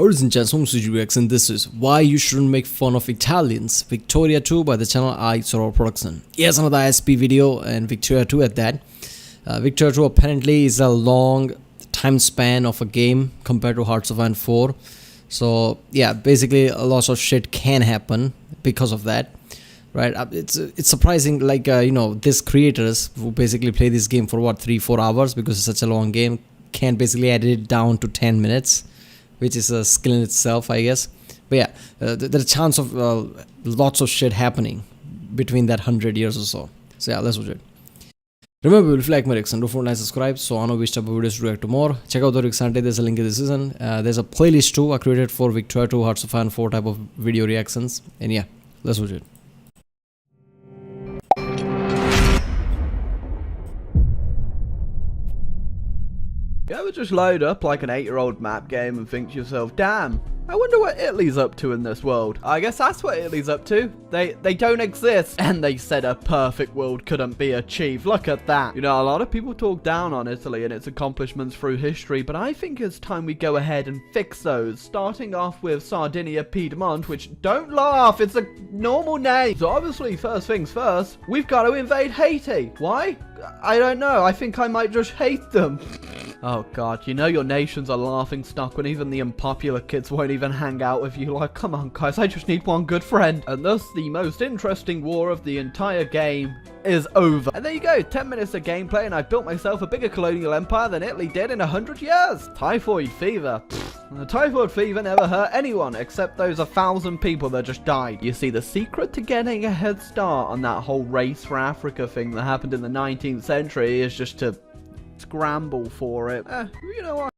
Ladies and gents, and this is Why You Shouldn't Make Fun of Italians, Victoria 2 by the channel iSorrowproductions. Here's another SP video and Victoria 2 at that. Victoria 2 apparently is a long time span of a game compared to Hearts of Iron 4. So yeah, basically a lot of shit can happen because of that. Right, it's surprising, like these creators who basically play this game for what 3-4 hours, because it's such a long game, can basically edit it down to 10 minutes, which is a skill in itself, I guess. But yeah, there's a chance of lots of shit happening between that 100 years or so. So yeah, let's watch it. Remember, if you like my reaction, don't forget to subscribe so I know which type of videos to react to more. Check out the reaction, there's a link in the season. There's a playlist too I created for Victoria 2, Hearts of Iron 4 type of video reactions. And yeah, let's watch it. You ever just load up like an 8-year-old map game and think to yourself, damn, I wonder what Italy's up to in this world? I guess that's what Italy's up to. They don't exist. And they said a perfect world couldn't be achieved. Look at that. You know, a lot of people talk down on Italy and its accomplishments through history, but I think it's time we go ahead and fix those. Starting off with Sardinia Piedmont, which, don't laugh, it's a normal name. So obviously, first things first, we've got to invade Haiti. Why? I don't know. I think I might just hate them. Oh god, you know your nation's a laughing stock when even the unpopular kids won't even hang out with you. Like, come on guys, I just need one good friend. And thus, the most interesting war of the entire game is over. And there you go, 10 minutes of gameplay and I built myself a bigger colonial empire than Italy did in 100 years. Typhoid fever. The typhoid fever never hurt anyone except those 1,000 people that just died. You see, the secret to getting a head start on that whole race for Africa thing that happened in the 19th century is just to scramble for it. You know what?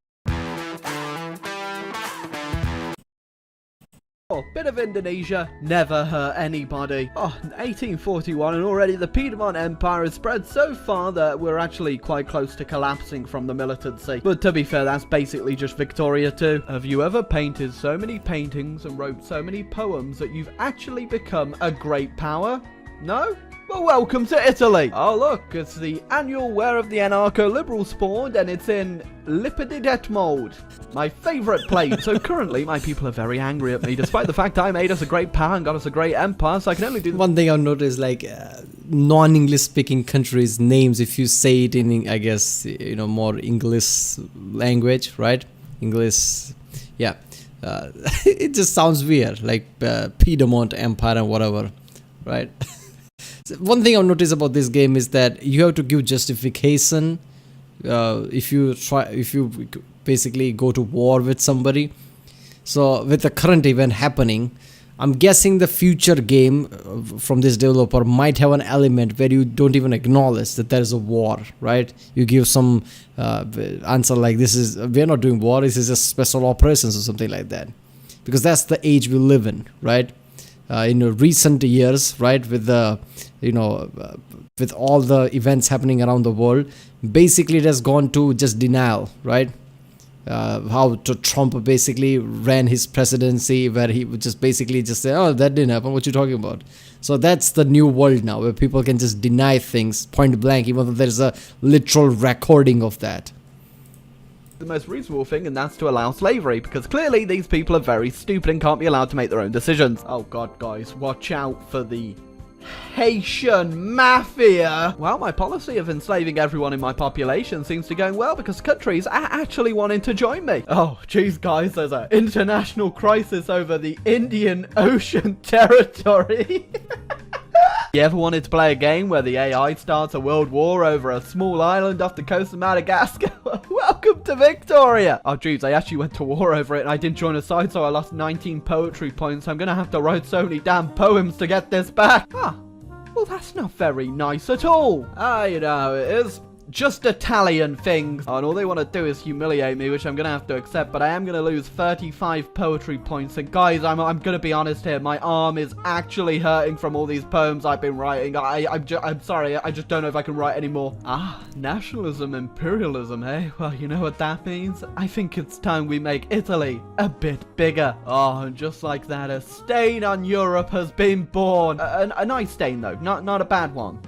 Oh, bit of Indonesia never hurt anybody. Oh, 1841 and already the Piedmont Empire has spread so far that we're actually quite close to collapsing from the militancy. But to be fair, that's basically just Victoria too. Have you ever painted so many paintings and wrote so many poems that you've actually become a great power? No? Well, welcome to Italy! Oh look, it's the annual wear of the anarcho-liberal spawned and it's in lipididet mode. My favourite place. So currently my people are very angry at me despite the fact I made us a great power and got us a great empire, so I can only do... One thing I've noticed, like non-English speaking countries' names, if you say it in, I guess, more English language, right? English, yeah. It just sounds weird, like Piedmont Empire and whatever, right? One thing I've noticed about this game is that you have to give justification if you basically go to war with somebody. So with the current event happening, I'm guessing the future game from this developer might have an element where you don't even acknowledge that there is a war, right? You give some answer like, we're not doing war, this is just special operations or something like that. Because that's the age we live in, right? In recent years, right, with the with all the events happening around the world, basically it has gone to just denial, right? How Trump basically ran his presidency, where he would just basically just say, oh, that didn't happen, what you talking about? So that's the new world now, where people can just deny things point blank, even though there's a literal recording of that. The most reasonable thing, and that's to allow slavery, because clearly these people are very stupid and can't be allowed to make their own decisions. Oh god, guys, watch out for the Haitian mafia. Well, my policy of enslaving everyone in my population seems to be going well, because countries are actually wanting to join me. Oh jeez guys, there's an international crisis over the Indian Ocean territory. You ever wanted to play a game where the AI starts a world war over a small island off the coast of Madagascar? Welcome to Victoria! Oh jeez, I actually went to war over it and I didn't join a side, so I lost 19 poetry points. I'm gonna have to write so many damn poems to get this back. Ah, well that's not very nice at all. You know, it is just Italian things. Oh, and all they want to do is humiliate me, which I'm gonna have to accept, but I am gonna lose 35 poetry points. And guys, I'm gonna be honest here, my arm is actually hurting from all these poems I've been writing. I'm sorry, I just don't know if I can write anymore. Ah, nationalism, imperialism, eh? Well, you know what that means? I think it's time we make Italy a bit bigger. Oh, and just like that, a stain on Europe has been born. A nice stain though, not a bad one.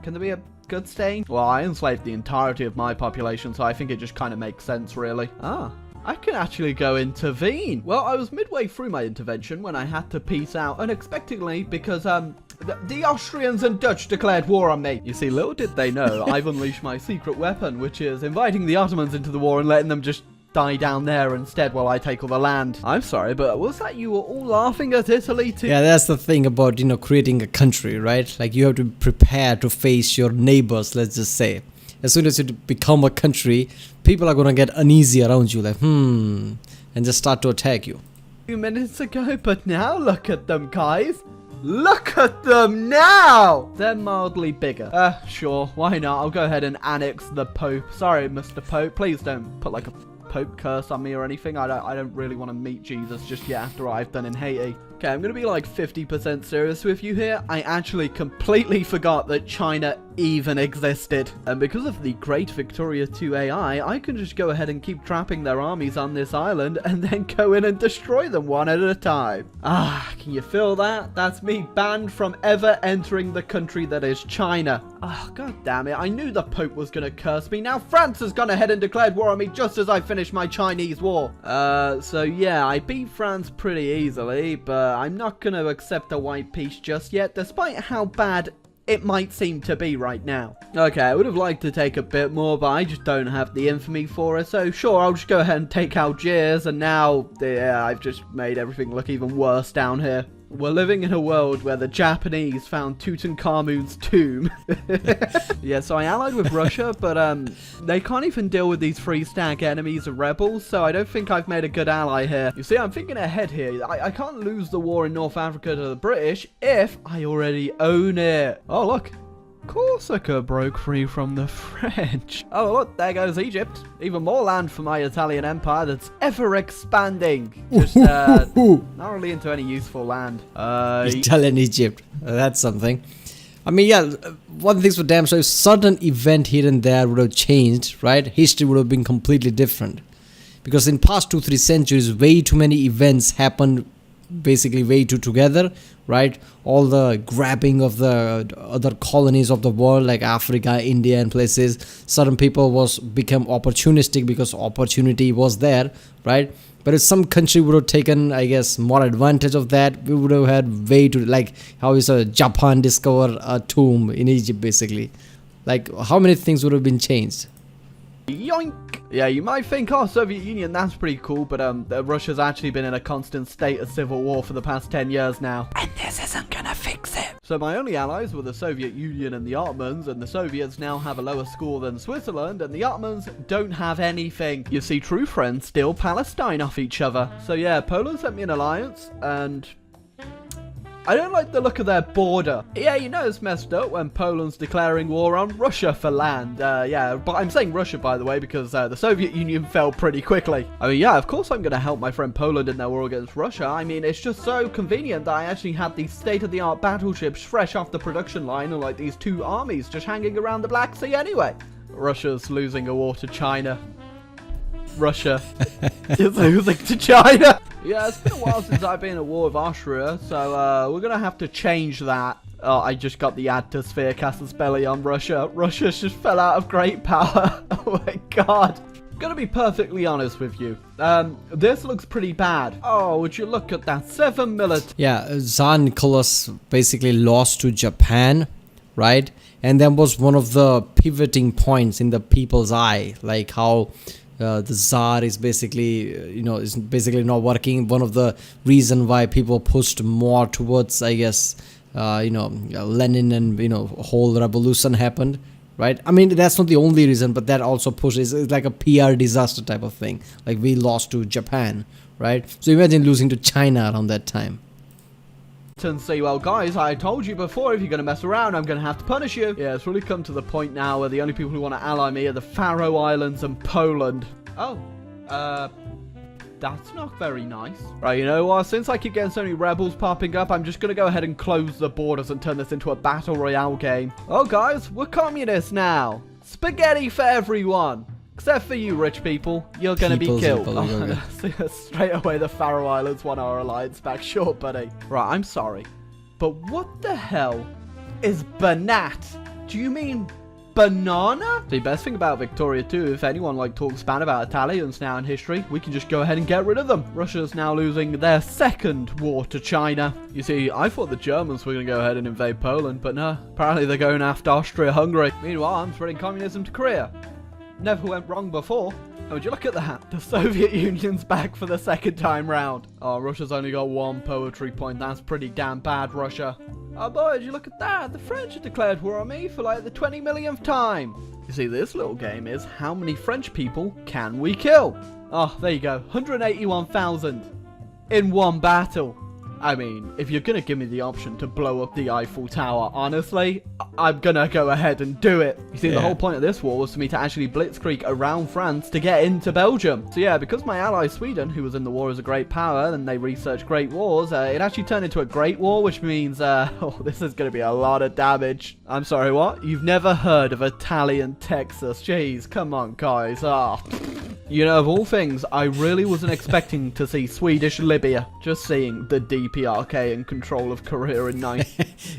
Can there be a good stain? Well, I enslaved the entirety of my population, so I think it just kind of makes sense, really. Ah, I can actually go intervene. Well, I was midway through my intervention when I had to peace out unexpectedly because, the Austrians and Dutch declared war on me. You see, little did they know, I've unleashed my secret weapon, which is inviting the Ottomans into the war and letting them just die down there instead while I take all the land. I'm sorry, but was that you were all laughing at Italy too? Yeah, that's the thing about, creating a country, right? Like, you have to prepare to face your neighbors, let's just say. As soon as you become a country, people are going to get uneasy around you, like, and just start to attack you. A few minutes ago, but now look at them, guys. Look at them now! They're mildly bigger. Sure, why not? I'll go ahead and annex the Pope. Sorry, Mr. Pope, please don't put like a Pope curse on me or anything. I don't really want to meet Jesus just yet after what I've done in Haiti. Okay, I'm going to be like 50% serious with you here. I actually completely forgot that China even existed. And because of the great Victoria 2 AI, I can just go ahead and keep trapping their armies on this island and then go in and destroy them one at a time. Ah, can you feel that? That's me banned from ever entering the country that is China. Oh, god damn it. I knew the Pope was going to curse me. Now France has gone ahead and declared war on me just as I finished my Chinese war. So yeah, I beat France pretty easily, but I'm not going to accept a white peace just yet, despite how bad it might seem to be right now. Okay, I would have liked to take a bit more, but I just don't have the infamy for it, so sure, I'll just go ahead and take Algiers, and now, yeah, I've just made everything look even worse down here. We're living in a world where the Japanese found Tutankhamun's tomb. Yeah, so I allied with Russia, but they can't even deal with these free-stack enemies and rebels, so I don't think I've made a good ally here. You see, I'm thinking ahead here. I can't lose the war in North Africa to the British if I already own it. Oh, look. Corsica broke free from the French. Oh, look, there goes Egypt. Even more land for my Italian empire that's ever expanding. Just, not really into any useful land. Italian Egypt. That's something. I mean, yeah, one thing's for damn sure, if certain event here and there would have changed, right? History would have been completely different. Because in past 2-3 centuries, way too many events happened basically way too together, right? All the grabbing of the other colonies of the world like Africa, India and places. Certain people become opportunistic because opportunity was there, right? But if some country would have taken, I guess, more advantage of that, we would have had way too, like how is Japan discover a tomb in Egypt basically. Like how many things would have been changed? Yoink! Yeah, you might think, oh, Soviet Union, that's pretty cool, but Russia's actually been in a constant state of civil war for the past 10 years now. And this isn't gonna fix it. So my only allies were the Soviet Union and the Ottomans, and the Soviets now have a lower score than Switzerland, and the Ottomans don't have anything. You see, true friends steal Palestine off each other. So yeah, Poland sent me an alliance, and I don't like the look of their border. Yeah, you know it's messed up when Poland's declaring war on Russia for land. Yeah, but I'm saying Russia, by the way, because the Soviet Union fell pretty quickly. I mean, yeah, of course I'm going to help my friend Poland in their war against Russia. I mean, it's just so convenient that I actually had these state-of-the-art battleships fresh off the production line and like these two armies just hanging around the Black Sea anyway. Russia's losing a war to China. Russia is losing to China. Yeah, it's been a while since I've been at war with Austria, so we're gonna have to change that. Oh, I just got the add to Sphere Castle's belly on Russia. Russia just fell out of great power. Oh my god. Gonna be perfectly honest with you. This looks pretty bad. Oh, would you look at that? 7 military. Yeah, Tsar Nicholas basically lost to Japan, right? And that was one of the pivoting points in the people's eye, like how the Tsar is basically, is basically not working. One of the reason why people pushed more towards, I guess, Lenin and, whole revolution happened, right? I mean, that's not the only reason, but that also pushes, it's like a PR disaster type of thing. Like we lost to Japan, right? So imagine losing to China around that time. And say, well guys, I told you before, if you're going to mess around, I'm going to have to punish you. Yeah, it's really come to the point now where the only people who want to ally me are the Faroe Islands and Poland. Oh, that's not very nice. Right, you know what, since I keep getting so many rebels popping up, I'm just going to go ahead and close the borders and turn this into a battle royale game. Oh guys, we're communists now. Spaghetti for everyone. Except for you, rich people. You're going to be killed. Straight away, the Faroe Islands want our alliance back. Sure, buddy. Right, I'm sorry. But what the hell is Banat? Do you mean banana? The best thing about Victoria too, if anyone like talks bad about Italians now in history, we can just go ahead and get rid of them. Russia's now losing their second war to China. You see, I thought the Germans were going to go ahead and invade Poland, but no, apparently they're going after Austria-Hungary. Meanwhile, I'm spreading communism to Korea. Never went wrong before. Oh, would you look at that? The Soviet Union's back for the second time round. Oh, Russia's only got 1 poetry point. That's pretty damn bad, Russia. Oh boy, would you look at that? The French have declared war on me for like the 20 millionth time. You see, this little game is how many French people can we kill? Oh, there you go. 181,000 in one battle. I mean, if you're gonna give me the option to blow up the Eiffel Tower, honestly, I'm gonna go ahead and do it. You see, the whole point of this war was for me to actually blitzkrieg around France to get into Belgium. So yeah, because my ally Sweden, who was in the war as a great power, and they researched great wars, it actually turned into a great war, which means, oh, this is gonna be a lot of damage. I'm sorry, what? You've never heard of Italian Texas? Jeez, come on, guys. Ah. You know, of all things, I really wasn't expecting to see Swedish Libya. Just seeing the DPRK in control of Korea in 9.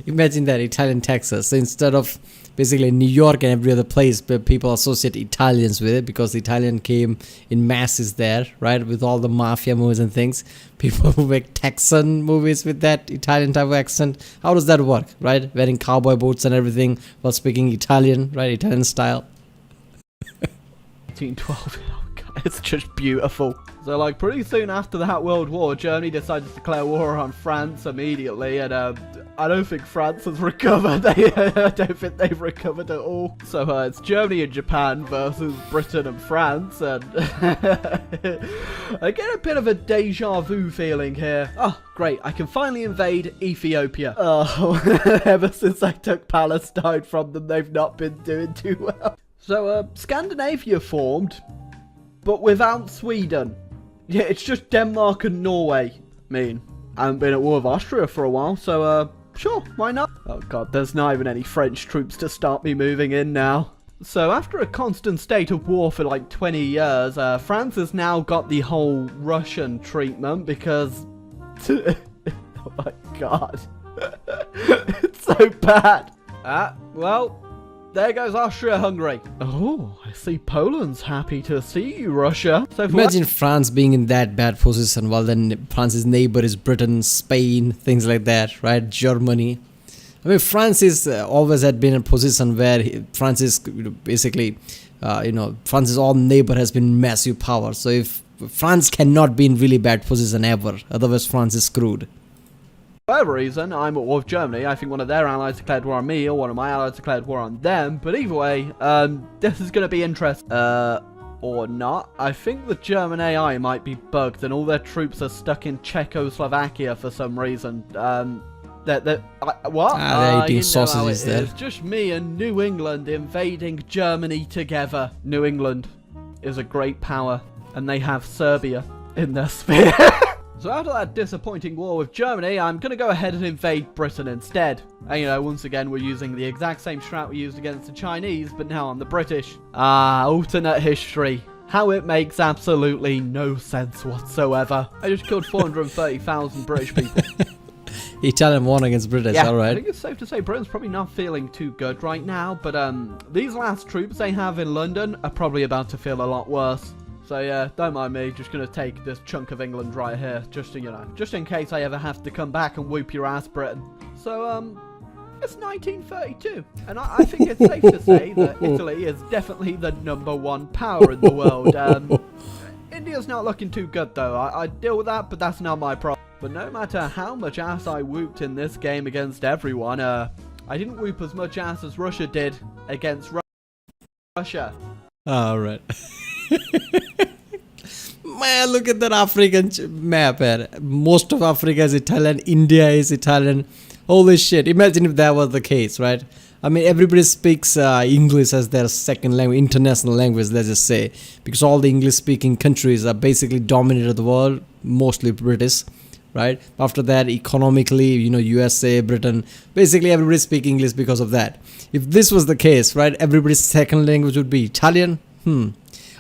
Imagine that, Italian Texas. So instead of basically New York and every other place, but people associate Italians with it because the Italian came in masses there, right? With all the mafia movies and things. People who make Texan movies with that Italian type of accent. How does that work, right? Wearing cowboy boots and everything while speaking Italian, right? Italian style. 1912. It's just beautiful. So, like, pretty soon after that World War, Germany decided to declare war on France immediately, and I don't think France has recovered. I don't think they've recovered at all. So, it's Germany and Japan versus Britain and France, and I get a bit of a deja vu feeling here. Oh, great, I can finally invade Ethiopia. Oh, ever since I took Palestine from them, they've not been doing too well. So, Scandinavia formed, but without Sweden. Yeah, it's just Denmark and Norway. I mean, I haven't been at war with Austria for a while, so, sure, why not? Oh god, there's not even any French troops to start me moving in now. So, after a constant state of war for like 20 years, France has now got the whole Russian treatment because... oh my god. It's so bad. Well... there goes Austria-Hungary. Oh, I see Poland's happy to see you, Russia. So imagine France being in that bad position while then France's neighbor is Britain, Spain, things like that, right? Germany. I mean, France is always had been in a position where France is basically, France's all neighbor has been massive power. So if France cannot be in really bad position ever, otherwise France is screwed. For whatever reason, I'm at war with Germany. I think one of their allies declared war on me, or one of my allies declared war on them. But either way, this is going to be interesting. Or not. I think the German AI might be bugged, and all their troops are stuck in Czechoslovakia for some reason. What? They're eating sausages there. It's just me and New England invading Germany together. New England is a great power, and they have Serbia in their sphere. So after that disappointing war with Germany, I'm going to go ahead and invade Britain instead. And once again, we're using the exact same strat we used against the Chinese, but now on the British. Alternate history. How it makes absolutely no sense whatsoever. I just killed 430,000 British people. Italian won against British, yeah, alright. I think it's safe to say Britain's probably not feeling too good right now, but these last troops they have in London are probably about to feel a lot worse. So yeah, don't mind me, just gonna take this chunk of England right here, just to, just in case I ever have to come back and whoop your ass, Britain. So, it's 1932, and I think it's safe to say that Italy is definitely the #1 power in the world. India's not looking too good though, I deal with that, but that's not my problem. But no matter how much ass I whooped in this game against everyone, I didn't whoop as much ass as Russia did against Russia. Alright. Man, look at that African map, man. Most of Africa is Italian, India is Italian. Holy shit, imagine if that was the case, right? I mean, everybody speaks English as their second language, international language, let's just say. Because all the English-speaking countries are basically dominated the world, mostly British, right? After that, economically, USA, Britain, basically everybody speaks English because of that. If this was the case, right, everybody's second language would be Italian.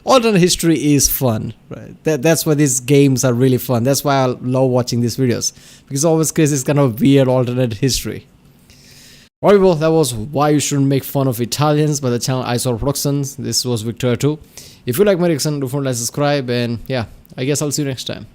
Alternate history is fun, right? That's why these games are really fun. That's why I love watching these videos, because always creates this kind of weird alternate history. Alright, well, that was why you shouldn't make fun of Italians by the channel iSorrowproductions. This was Victor too. If you like my reaction, don't forget to subscribe, and yeah, I guess I'll see you next time.